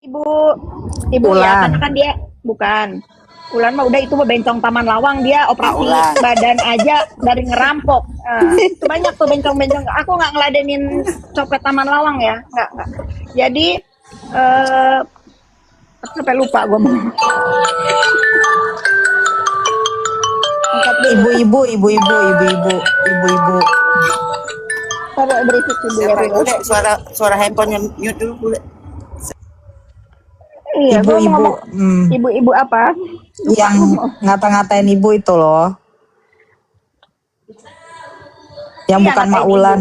Ibu, ibu ya, Ulan. karena kan dia bukan. Ulan mah udah itu mah bencong Taman Lawang, dia Ah, operasi ulang. badan aja dari ngerampok. Itu banyak tuh bencong-bencong. Aku nggak ngeladenin copet Taman Lawang ya, nggak. Jadi eh sampai lupa gue mau angkat dulu. Ibu-ibu, ibu-ibu, ibu-ibu, ibu-ibu. Taruh berisik sih Siapa bule. itu dek? Suara handphonenya mute dulu bule. Iya, gue mau Ibu-ibu ngomong ibu-ibu apa? Lupa yang ngomong. ngata-ngatain ibu itu loh. Yang Iya bukan Mak ngatain ibu. Ulan.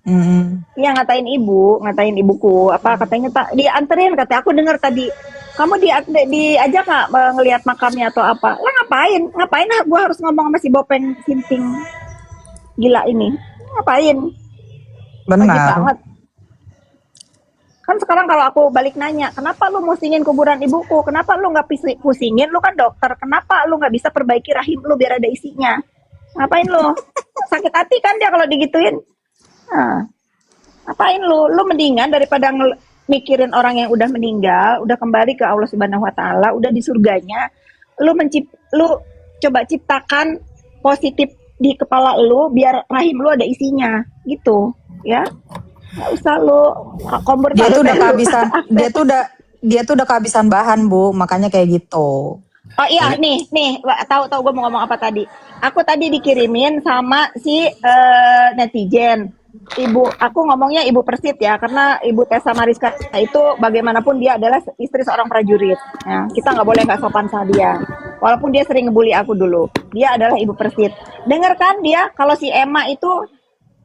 Mm. Iya ngatain ibu, ngatain ibuku. Apa katanya tak dianterin kata aku dengar tadi. Kamu diajak nggak ngelihat makamnya atau apa? Lah ngapain? Ngapain gue harus ngomong sama si Bopeng Simping gila ini? Ngapain? Wajib Benar. banget. Kan sekarang kalau aku balik nanya, kenapa lu musingin kuburan ibuku? Kenapa lu nggak pusingin? Lu kan dokter. Kenapa lu nggak bisa perbaiki rahim lu biar ada isinya? Ngapain lu? Sakit hati kan dia kalau digituin. Nah, ngapain lu? Lu mendingan daripada mikirin orang yang udah meninggal, udah kembali ke Allah Subhanahu wa taala, udah di surganya. Lu coba ciptakan positif di kepala lu biar rahim lu ada isinya, gitu, ya. Nggak usah lu kompor Dia taruh tuh udah dulu. kehabisan, dia tuh udah kehabisan bahan, Bu, makanya kayak gitu. Oh iya, nih, tahu gue mau ngomong apa tadi. Aku tadi dikirimin sama si netizen. Aku ngomongnya Ibu Persit ya, karena Ibu Tessa Mariska itu bagaimanapun dia adalah istri seorang prajurit. Ya, kita nggak boleh nggak sopan sama dia. Walaupun dia sering ngebully aku dulu, dia adalah Ibu Persit. Dengar kan dia kalau si Emma itu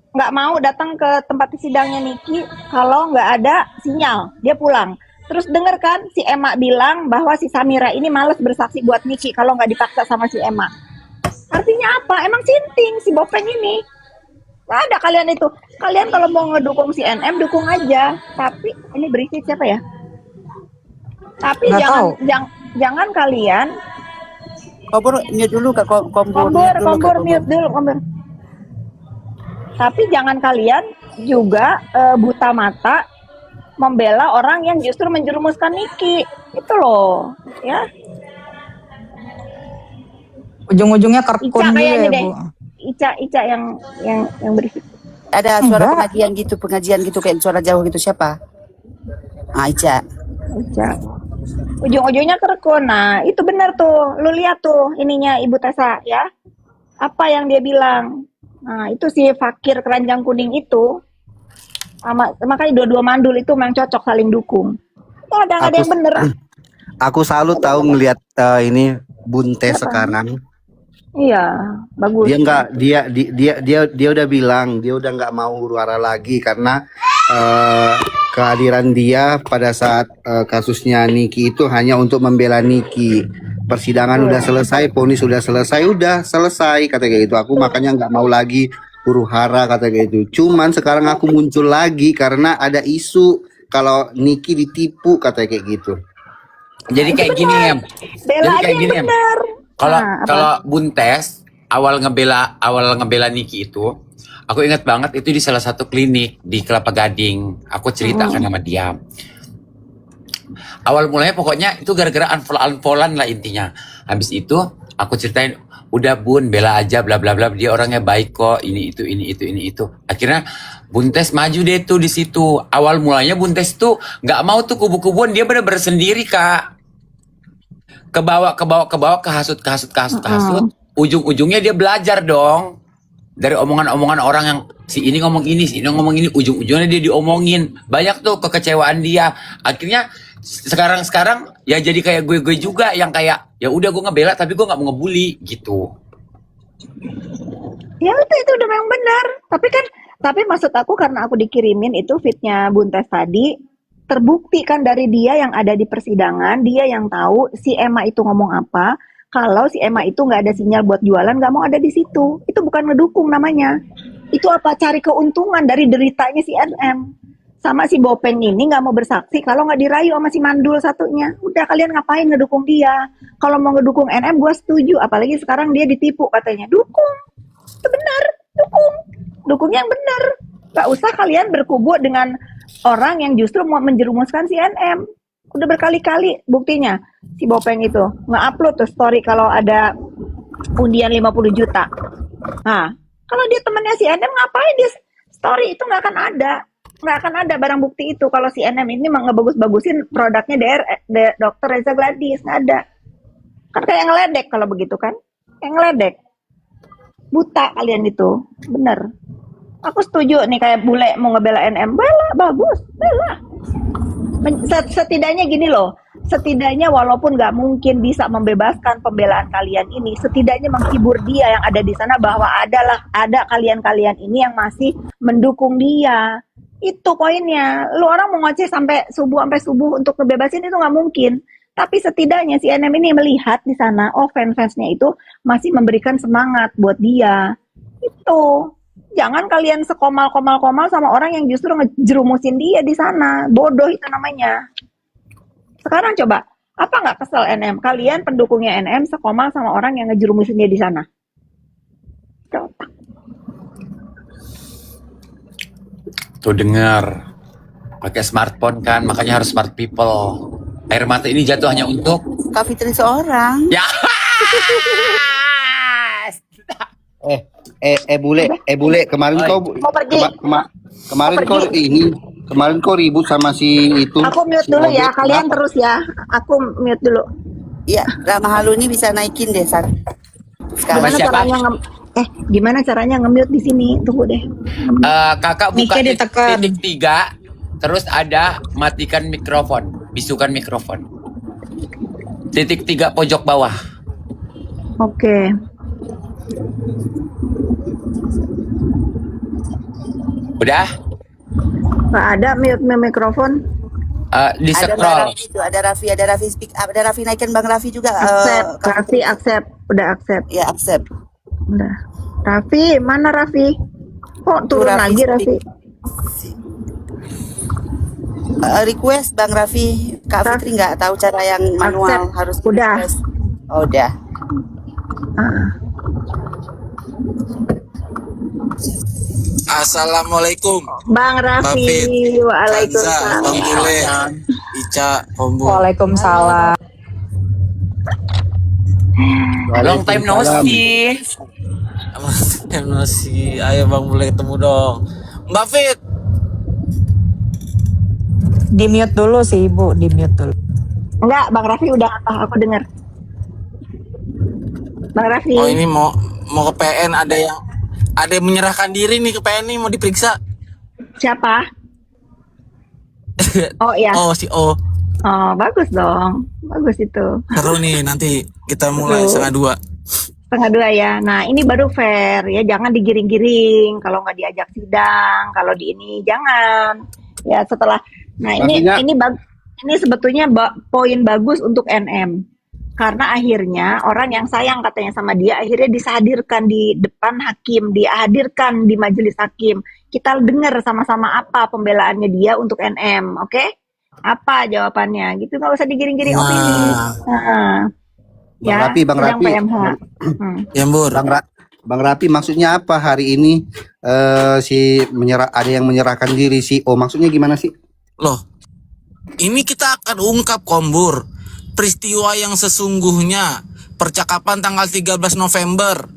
nggak mau datang ke tempat sidangnya Niki kalau nggak ada sinyal, dia pulang. Terus denger kan si Emma bilang bahwa si Samira ini males bersaksi buat Niki kalau nggak dipaksa sama si Emma. Artinya apa? Emang sinting si Bopeng ini. Nggak ada kalian itu. Kalian kalau mau ngedukung si NM dukung aja. Tapi ini berisik siapa ya? Tapi Nggak jangan tahu. jangan kalian Kompor mute dulu kak. Kompor mute dulu kak. kombur mute dulu kombur. Tapi jangan kalian juga buta mata membela orang yang justru menjerumuskan Niki. Itu loh, ya. Ujung-ujungnya kerkun Ica juga kayaknya ya, deh. Bu. Ica yang berisik. Ada suara Enggak. pengajian gitu kayak suara jauh gitu siapa? Ah, Ica. Ica. Ujung-ujungnya kerekun. Nah, itu benar tuh. Lu lihat tuh ininya Ibu Tessa ya. Apa yang dia bilang. Nah, itu si fakir keranjang kuning itu. Makanya dua-dua mandul itu memang cocok saling dukung. Nggak ada Aku yang bener. aku selalu tahu ngelihat ini Bunte Kenapa? sekarang. Iya, bagus. Dia nggak dia udah bilang dia udah nggak mau huru-hara lagi karena kehadiran dia pada saat kasusnya Niki itu hanya untuk membela Niki. Persidangan udah selesai, vonis sudah selesai kata kayak gitu. Aku makanya nggak mau lagi huru-hara kata kayak gitu. Cuman sekarang aku muncul lagi karena ada isu kalau Niki ditipu kata kayak gitu. Jadi kayak gini ya. Bela aja yang Em. bener. Kalau Nah, apa? kalau Buntes awal ngebela Niki itu, aku ingat banget itu di salah satu klinik di Kelapa Gading. Aku ceritakan sama dia. Awal mulanya pokoknya itu gara-gara unfollow-unfollowan lah intinya. Habis itu aku ceritain, udah Bun, bela aja bla bla bla, dia orangnya baik kok, ini itu. Akhirnya Buntes maju deh tuh di situ. Awal mulanya Buntes tuh nggak mau tuh kubu-kubuan, dia bener-bener sendiri Kak. Ke bawah kehasut. Ujung-ujungnya dia belajar dong dari omongan-omongan orang yang si ini ngomong ini, ujung-ujungnya dia diomongin. Banyak tuh kekecewaan dia. Akhirnya sekarang ya jadi kayak gue juga yang kayak ya udah gue ngebela tapi gue nggak mau ngebully gitu. Ya itu udah memang benar. Tapi maksud aku karena aku dikirimin itu fitnya Buntes tadi, terbukti kan dari dia yang ada di persidangan, dia yang tahu si Emma itu ngomong apa. Kalau si Emma itu nggak ada sinyal buat jualan, nggak mau ada di situ. Itu bukan ngedukung namanya. Itu apa? Cari keuntungan dari deritanya si NM. Sama si Bopeng ini nggak mau bersaksi kalau nggak dirayu sama si Mandul satunya. Udah kalian ngapain ngedukung dia? Kalau mau ngedukung NM gue setuju. Apalagi sekarang dia ditipu katanya. Dukung. Itu benar. Dukung yang benar. Gak usah kalian berkubu dengan orang yang justru mau menjerumuskan si NM. Udah berkali-kali buktinya si Bopeng itu nge-upload tuh story kalau ada undian 50 juta. Nah, kalau dia temannya si NM ngapain dia story itu nggak akan ada barang bukti itu kalau si NM ini ngebagus-bagusin produknya Dr. Reza Gladys, nggak ada. Kan kayak ngeledek kalau begitu kan, kayak ngeledek. Buta kalian itu, bener. Aku setuju nih kayak bule mau ngebela NM, bela, bagus, bela. Setidaknya gini loh, setidaknya walaupun nggak mungkin bisa membebaskan pembelaan kalian ini, setidaknya menghibur dia yang ada di sana bahwa ada kalian-kalian ini yang masih mendukung dia. Itu poinnya. Lu orang mau ngoceh sampai subuh untuk ngebebasin itu nggak mungkin. Tapi setidaknya si NM ini melihat di sana, oh fans-fansnya itu masih memberikan semangat buat dia. Itu. Jangan kalian sekomal-komal sama orang yang justru ngejerumusin dia di sana. Bodoh itu namanya. Sekarang coba, apa nggak kesel NM? Kalian pendukungnya NM sekomal sama orang yang ngejerumusin dia di sana. Coba. Tuh dengar, pakai smartphone kan, makanya harus smart people. Air mata ini jatuh hanya untuk Kak Fitri seorang. ya. Bule, kemarin Oi. kau Mau pergi. kemarin kau ribut sama si itu. Aku mute si dulu ya, Obet. kalian Kenapa? terus ya. Aku mute dulu. Iya, Rama Halu ini bisa naikin deh San. Sekarang. Gimana siapa? caranya gimana caranya nge-mute di sini? Tunggu deh. Kakak buka Mic-nya ditekan. titik 3, terus ada matikan mikrofon, bisukan mikrofon. Titik 3 pojok bawah. Oke. Udah? Nggak ada mute mikrofon. Di Ada Mbak scroll. Raffi itu, ada Raffi speak up, ada Raffi naikin Bang Raffi juga. Accept, Kak Raffi Fitri. accept. Udah accept. Ya accept. Udah. Raffi, mana Raffi? Kok turun Raffi lagi speak. Raffi? Request Bang Raffi. Kak Raffi. Fitri nggak tahu cara yang manual Accept. harus Udah. request. Oh, udah. Ah. Assalamualaikum. Bang Raffi, Bafit, Kanza, waalaikumsalam. Bang Bule, Ica, Kombo. Waalaikumsalam. Long time no see. Emosi, ayo Bang Bule ketemu dong. Mbak Fit, Di mute dulu sih Ibu, di mute dulu. Enggak, Bang Raffi udah apa? Aku dengar. Bang Raffi. oh ini mau ke PN ada yang menyerahkan diri nih ke PN nih mau diperiksa. Siapa? Oh iya. Oh si O. Oh, bagus dong. Bagus itu. Seru nih nanti kita mulai Seru. 1:30. 1:30 ya. Nah, ini baru fair ya. Jangan digiring-giring. Kalau nggak diajak sidang, kalau di ini jangan. Ya setelah. Nah Maksudnya- ini sebetulnya poin bagus untuk NM. Karena akhirnya orang yang sayang katanya sama dia akhirnya dihadirkan di depan hakim, dihadirkan di majelis hakim. Kita dengar sama-sama apa pembelaannya dia untuk NM, oke? Apa jawabannya? Gitu nggak usah digiring-giring Nah. opini. Heeh. Bang Rapi, Bang sidang Rapi. PMH. Ya Bur. Bang Rapi, maksudnya apa hari ini ada yang menyerahkan diri si O? Maksudnya gimana sih? Loh, ini kita akan ungkap Kombur peristiwa yang sesungguhnya, percakapan tanggal 13 November,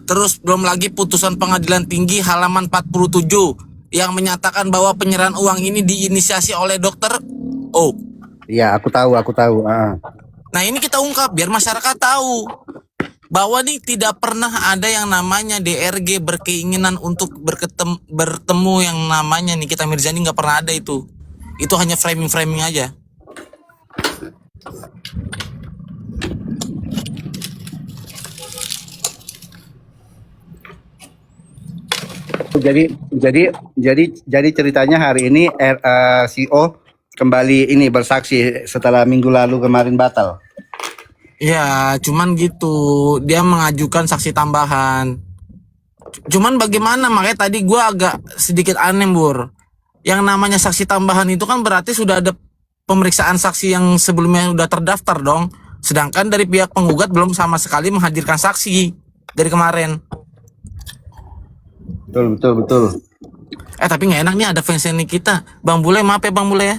terus belum lagi putusan pengadilan tinggi halaman 47 yang menyatakan bahwa penyerahan uang ini diinisiasi oleh dokter O. Iya, aku tahu. Nah ini kita ungkap biar masyarakat tahu bahwa nih tidak pernah ada yang namanya DRG berkeinginan untuk bertemu yang namanya Nikita Mirzani, nggak pernah ada itu. Itu hanya framing aja. Jadi ceritanya hari ini si O kembali ini bersaksi setelah minggu lalu kemarin batal. Ya, cuman gitu. Dia mengajukan saksi tambahan. Cuman bagaimana? Makanya tadi gua agak sedikit aneh, Bur. Yang namanya saksi tambahan itu kan berarti sudah ada pemeriksaan saksi yang sebelumnya sudah terdaftar dong. Sedangkan dari pihak penggugat belum sama sekali menghadirkan saksi dari kemarin. Betul. Tapi nggak enak nih ada fansnya nih kita. Bang Bule, maaf ya Bang Bule ya.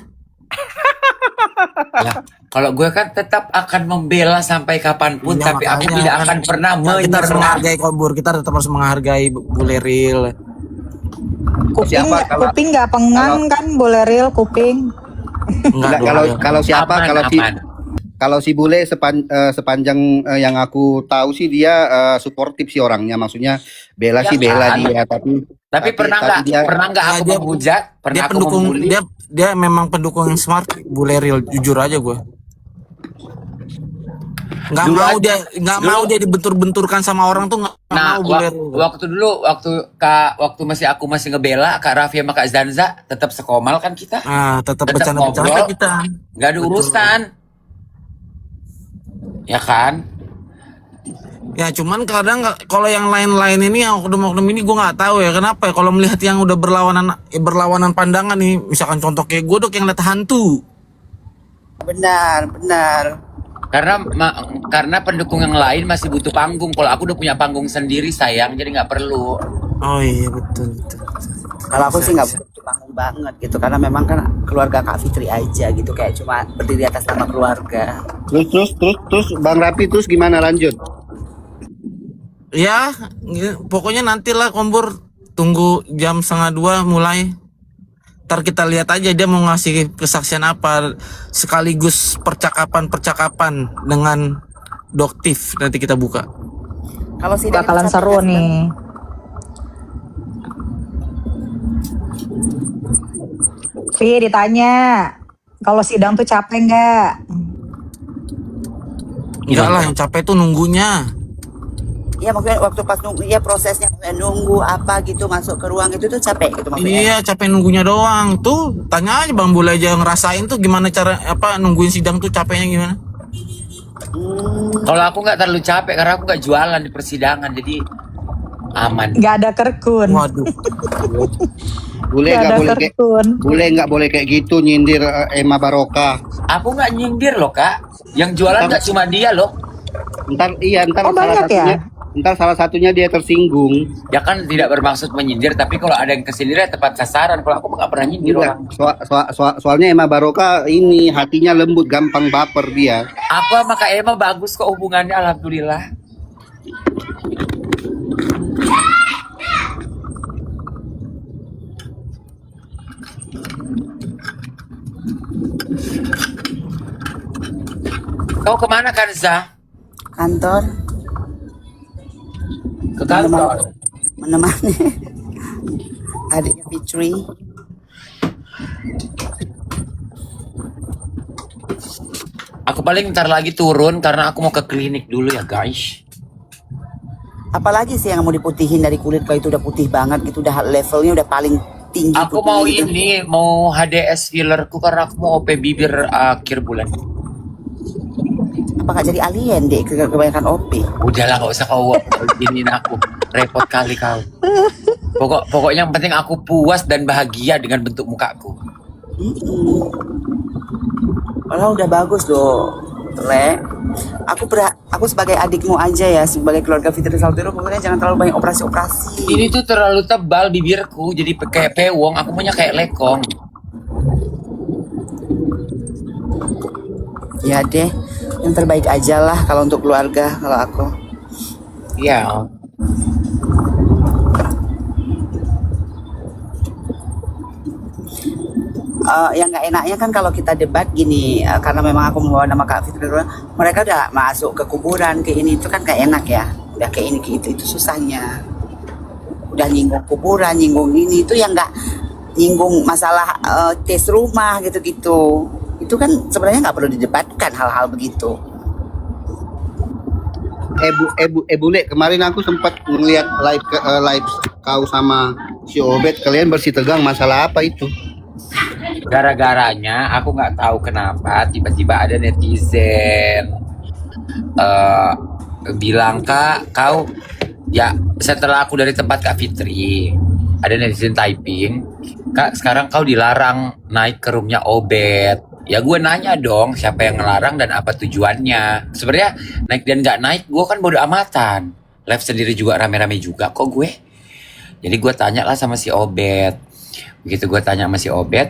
Ya, kalau gue kan tetap akan membela sampai kapanpun, Iya, tapi aku makanya tidak kan akan pernah kita harus menyerah. menghargai kok Bur, kita tetap harus menghargai Bule Ril. Kuping nggak pengang kan, boleh real kuping. Enggak Enggak, dong. kalau siapa Aman, kalau si aman. kalau si bule sepanjang yang aku tahu sih dia suportif sih orangnya, maksudnya bela Ya sih bela kan? dia, Tapi pernah nggak dia Ya, aku dia- menghujat? Pernah Dia aku pendukung membuli? dia memang pendukung yang smart Bule Ril, jujur aja gue. Nggak Dulu mau aja- dia nggak dulu- mau dia dibentur-benturkan sama orang tuh nggak Nah, mau Bule Ril. waktu aku masih ngebela Kak Raffi sama Kak Zanza, tetap sekomal kan kita? Nah, tetap Tetap bercanda-bercanda ngobrol. kita. Nggak ada Betul. urusan. Ya kan? Ya cuman kadang kalau yang lain-lain ini yang oknum-oknum ini gue nggak tahu ya kenapa ya kalau melihat yang udah berlawanan pandangan nih, misalkan contoh kayak gue dok yang lihat hantu. Benar, benar. Karena pendukung yang lain masih butuh panggung. Kalau aku udah punya panggung sendiri sayang, jadi nggak perlu. Oh iya betul betul. Kalau aku sih nggak butuh panggung banget gitu, karena memang kan keluarga Kak Fitri aja gitu, kayak cuma berdiri atas nama keluarga. terus Bang Rapi terus gimana lanjut? Ya pokoknya nantilah Kombur, tunggu jam 1:30 mulai. Ntar kita lihat aja dia mau ngasih kesaksian apa, sekaligus percakapan dengan Doktif nanti kita buka. Kalau sidang Bakalan itu seru capek nggak sih, nih. Vi ditanya, kalau sidang tuh capek nggak? Enggak lah, yang capek tuh nunggunya. Iya maksudnya waktu pas nunggu, ya prosesnya nunggu apa gitu masuk ke ruang itu tuh capek gitu maksudnya. Iya, capek nunggunya doang. Tuh, tanya aja Bang Bule aja ngerasain tuh gimana cara nungguin sidang tuh capeknya gimana. Kalau aku nggak terlalu capek karena aku nggak jualan di persidangan, jadi aman. Nggak ada kerkun. Waduh. Bule Nggak nggak ada boleh kerkun. bule nggak boleh kayak gitu nyindir Emma Barokah. Aku nggak nyindir loh Kak. Yang jualan nggak cuma dia loh. Ntar Oh, banyak ya? Ntar salah satunya dia tersinggung. Ya kan tidak bermaksud menyindir, tapi kalau ada yang kesindir ya tepat sasaran. Kalau aku nggak pernah nyindir Enggak, orang. soalnya Emma Barokah ini hatinya lembut, gampang baper dia. Aku sama Kak Emma bagus kok hubungannya, alhamdulillah. Kau kemana Kanza? Kantor Ke kantor. menemani adiknya Fitri. Aku paling ntar lagi turun karena aku mau ke klinik dulu ya guys. Apalagi sih yang mau diputihin dari kulit, kalau itu udah putih banget gitu, udah levelnya udah paling tinggi. Aku mau putihnya gitu. ini, mau HDS fillerku karena aku mau OP bibir akhir bulan. Apa gak jadi alien deh kebanyakan OP? Udahlah nggak usah kau giniin aku, repot kali kau. Pokoknya yang penting aku puas dan bahagia dengan bentuk mukaku. Walau udah bagus loh, Le. Aku sebagai adikmu aja ya, sebagai keluarga Fitri Saltiro, pokoknya jangan terlalu banyak operasi-operasi. Ini tuh terlalu tebal bibirku, jadi kayak pewong. Aku maunya kayak lekong. Ya deh, yang terbaik aja lah kalau untuk keluarga, kalau aku. Iya. Yang nggak enaknya kan kalau kita debat gini, karena memang aku membawa nama Kak Fitri, mereka udah masuk ke kuburan, ke ini, itu kan gak enak ya. Udah kayak ini, kayak itu susahnya. Udah nyinggung kuburan, nyinggung ini, itu yang nggak nyinggung masalah tes rumah gitu-gitu. Itu kan sebenarnya nggak perlu didebatkan hal-hal begitu. Bule, kemarin aku sempat ngeliat live kau sama si Obet, kalian bersih tegang masalah apa itu? Gara-garanya aku nggak tahu kenapa tiba-tiba ada netizen bilang, Kak, kau ya setelah aku dari tempat Kak Fitri, ada netizen typing, Kak, sekarang kau dilarang naik ke roomnya Obet. Ya gue nanya dong siapa yang ngelarang dan apa tujuannya. Sebenarnya naik dan nggak naik gue kan bodo amatan. Live sendiri juga rame-rame juga kok gue. Jadi gue tanya lah sama si Obet. Begitu gue tanya sama si Obet,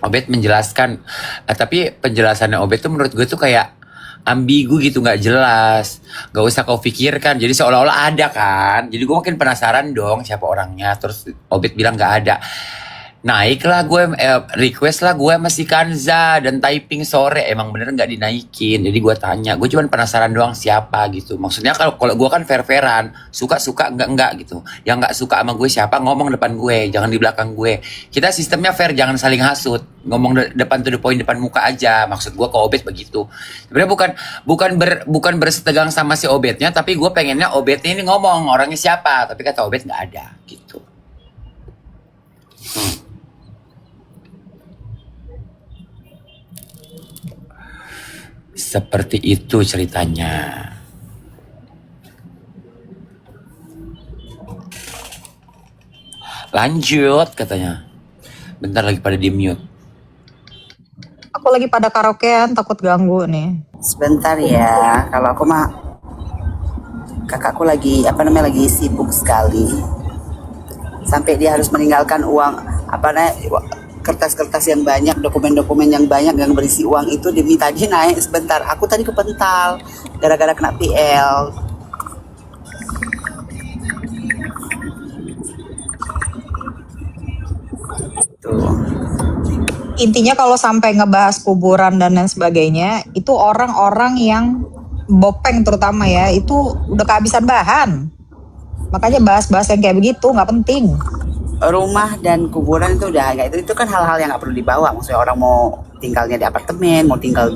Obet menjelaskan, tapi penjelasannya Obet tuh menurut gue tuh kayak ambigu gitu, nggak jelas, nggak usah kau pikirkan. Jadi seolah-olah ada kan. Jadi gue makin penasaran dong siapa orangnya. Terus Obet bilang nggak ada. Naiklah gue, request lah gue masih Kanza dan typing sore, emang bener nggak dinaikin. Jadi gue tanya, gue cuman penasaran doang siapa gitu. Maksudnya kalau gue kan fair-fairan, suka enggak gitu. Yang nggak suka sama gue siapa ngomong depan gue, jangan di belakang gue. Kita sistemnya fair, jangan saling hasut. Ngomong depan to the point, depan muka aja. Maksud gue ke Obet begitu. Sebenarnya bukan bersetegang sama si Obetnya, tapi gue pengennya Obetnya ini ngomong orangnya siapa. Tapi kata Obet nggak ada gitu. Seperti itu ceritanya. Lanjut katanya. Bentar lagi pada di mute. Aku lagi pada karaokean, takut ganggu nih. Sebentar ya, kalau aku mah kakakku lagi lagi sibuk sekali. Sampai dia harus meninggalkan uang kertas-kertas yang banyak, dokumen-dokumen yang banyak yang berisi uang itu demi tadi naik sebentar. Aku tadi kepental gara-gara kena PL. Tuh. Intinya kalau sampai ngebahas kuburan dan lain sebagainya, itu orang-orang yang bopeng terutama ya, itu udah kehabisan bahan. Makanya bahas-bahas yang kayak begitu nggak penting. Rumah dan kuburan itu udah agak itu kan hal-hal yang nggak perlu dibawa. Maksudnya orang mau tinggalnya di apartemen, mau tinggal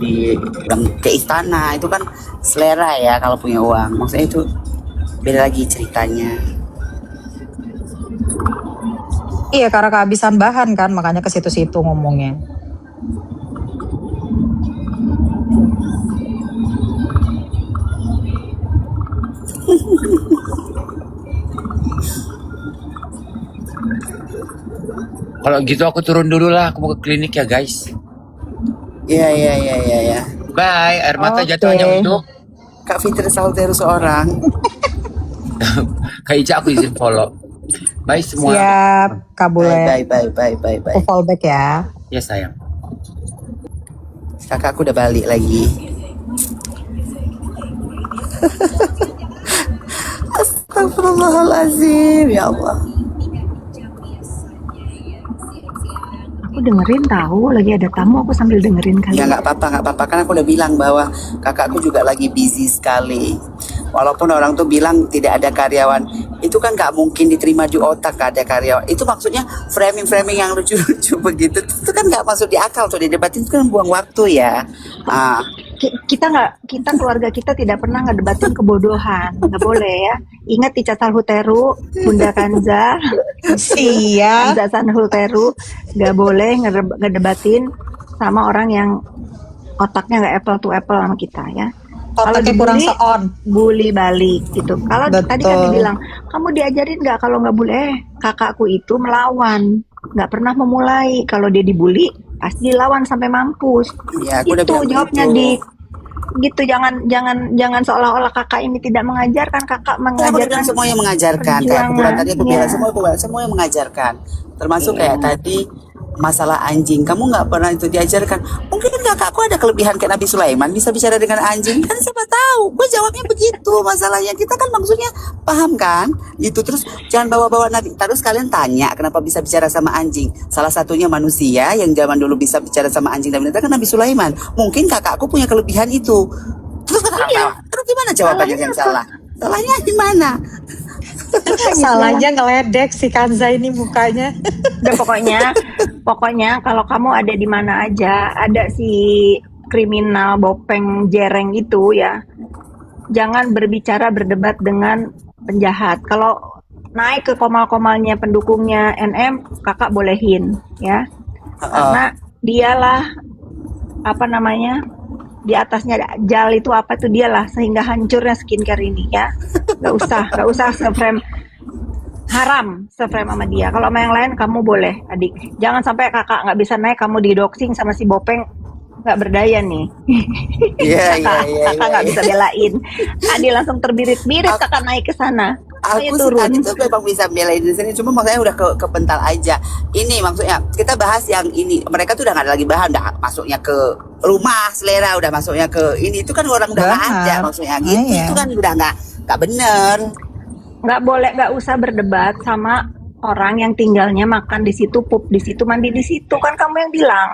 ke istana, itu kan selera ya kalau punya uang. Maksudnya itu beda lagi ceritanya. Iya, karena kehabisan bahan kan, makanya ke situ-situ ngomongnya. Kalau gitu aku turun dulu lah, aku mau ke klinik ya guys. Iya. Bye, air mata Oke. jatuh hanya untuk Kak Fitri Salteru seorang. Kak Ica, aku izin follow. Bye semua. Siap, kabulnya. Bye. Aku fallback ya. Ya sayang. Kakakku udah balik lagi. Astagfirullahaladzim, ya Allah. Aku dengerin tahu lagi ada tamu, aku sambil dengerin kali. Ya nggak apa-apa. Kan aku udah bilang bahwa kakakku juga lagi busy sekali. Walaupun orang tuh bilang tidak ada karyawan, itu kan nggak mungkin diterima di otak gak ada karyawan. Itu maksudnya framing yang lucu-lucu begitu, itu kan nggak masuk di akal tuh, di debat itu kan buang waktu ya. Kita keluarga kita tidak pernah ngedebatin kebodohan, nggak boleh ya. Ingat Ica Salhuteru, Bunda Kanza, Siap. Kanza Salhuteru, nggak boleh ngedebatin sama orang yang otaknya nggak apple to apple sama kita ya. Otaknya kurang seon. Bully balik gitu. Kalau tadi kan Betul. dibilang, kamu diajarin nggak kalau nggak bully? Kakakku itu melawan, nggak pernah memulai. Kalau dia dibully, pasti dilawan sampai mampus. Ya, aku udah Itu bilang jawabnya begitu. gitu. Jangan seolah-olah kakak ini tidak mengajarkan. Kakak Aku bilang mengajarkan. semuanya mengajarkan. Kayak aku bilang tadi, aku Perjuangan, bilang ya. semuanya mengajarkan. Termasuk kayak tadi masalah anjing. Kamu nggak pernah itu diajarkan. Mungkin kakakku ada kelebihan kayak Nabi Sulaiman, bisa bicara dengan anjing. Kan siapa tahu. Gue jawabnya begitu. Masalahnya kita kan maksudnya paham kan? Gitu. Terus jangan bawa-bawa Nabi. Terus kalian tanya kenapa bisa bicara sama anjing. Salah satunya manusia yang zaman dulu bisa bicara sama anjing dan binatang kan Nabi Sulaiman. Mungkin kakakku punya kelebihan itu. Terus terus gimana jawabannya yang salah? Salahnya di mana? Salahnya ngeledek si Kanza ini mukanya. Udah pokoknya kalau kamu ada di mana aja, ada si kriminal bopeng jereng itu ya, jangan berdebat dengan penjahat. Kalau naik ke komal-komalnya pendukungnya NM, kakak bolehin ya, karena dialah di atasnya Jal itu dialah sehingga hancurnya skincare ini ya. Gak usah se-frame haram se-frame sama dia. Kalau sama yang lain kamu boleh, adik. Jangan sampai kakak nggak bisa naik, kamu didoxing sama si bopeng, nggak berdaya nih. Iya. Kakak nggak bisa belain. Adi langsung terbirit-birit kakak naik ke sana. Ayo Aku sih turun. tadi tuh memang bisa belain di sini, cuma maksudnya udah kepental aja. Ini maksudnya kita bahas yang ini. Mereka tuh udah nggak ada lagi bahan, udah masuknya ke rumah selera, udah masuknya ke ini. Itu kan orang udah nggak ada Benar. maksudnya gitu. Iya. Itu kan udah nggak bener. Nggak boleh, nggak usah berdebat sama orang yang tinggalnya makan di situ, pup di situ, mandi di situ, kan kamu yang bilang.